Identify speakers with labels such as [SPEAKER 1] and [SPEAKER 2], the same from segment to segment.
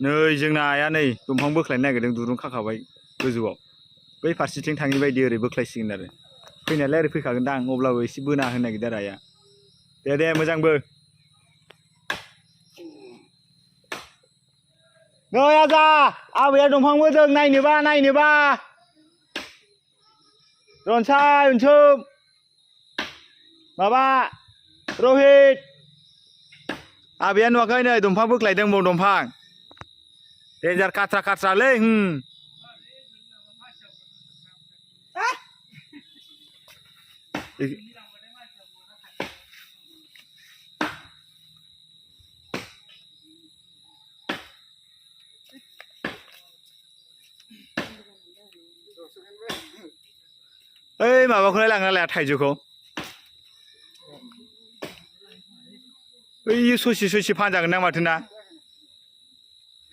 [SPEAKER 1] नै जोंना आइया नै दंफां बोख्लायनो नागिरदों दुरुं खाखाबाय गोजौआव बै फारसेथिं थाङि बायदि ओरै बोख्लायसिगोन आरो फैनायालाय ओरै फैखागोनदां अब्लाबो एसे बोना होनो नागिरदों आरो आइया दे मोजांबो नै आजा आबैया दंफां बोदों नायनोबा रनसाय अनसुम माबा रहित आबैया नुवाखै नै दंफां बोख्लायदों बाव दंफां देन्जार खाथ्रालै ओइ माबाखौलाय लांना लाया थाइजौखौ ओइ ससे फानजागोन ना माथो ना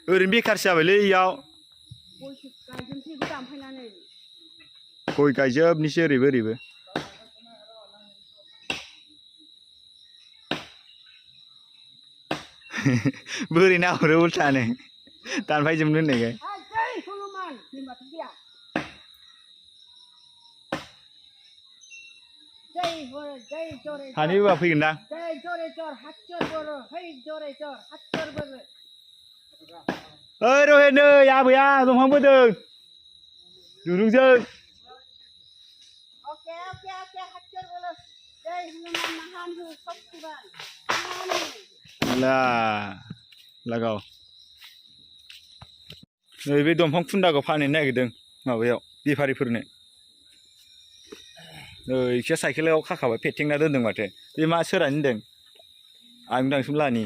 [SPEAKER 1] ओरैनो बेखारसो जाबायलै इयाव गय गायजोबनिसै ओरैबो बोरै नाहरो उल्थानो दानफायजोबनो होननायखाय सानै होबा फैगोनदां ओइ रहे नै आबैया दंफां बोदों दुरुंजों लागाव नै बे दंफां खुन्दाखौ फानहैनो नागिरदों माबायाव बेफारिफोरनो नै साइकेलाव खाखाबाय फेथेंना दोनदों माथो बे मा सोरानो होनदों आं दांसुमलानि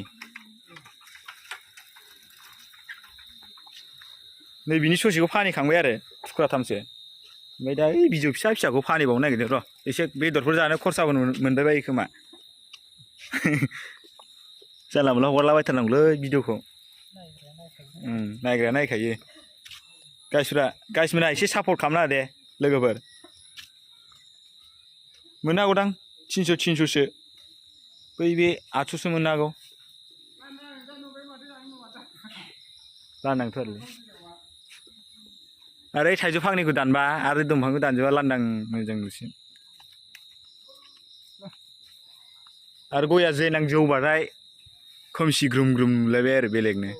[SPEAKER 1] नै बिनि ससेखौ फानहैखांबाय आरो थुख्राथामसो ओमफ्राय दा ओइ बिजौ फिसाखौ फानहैबावनो नागिरदों र' एसे बेदरफोर जानो खरसाबो मोनबाय बायो खोमा जानला मोनला हगारलाबायथारनांगौलै भिडिअखौ नायग्राया नायखायो गाइसमोना एसे सापर्ट खालामना हो दे लोगोफोर मोननो हागौदां 300सो बै बे 800सो मोननो हागौ लांदांथ' आरोलै आरो थाइजौ फांनैखौ दानबा आरो दंफांखौ दानजोबा लांदां मोजां नुसिगोन आरो गया जेनां जौबाथाय खोमसि ग्रुम नुलायबाय आरो बेलेगनो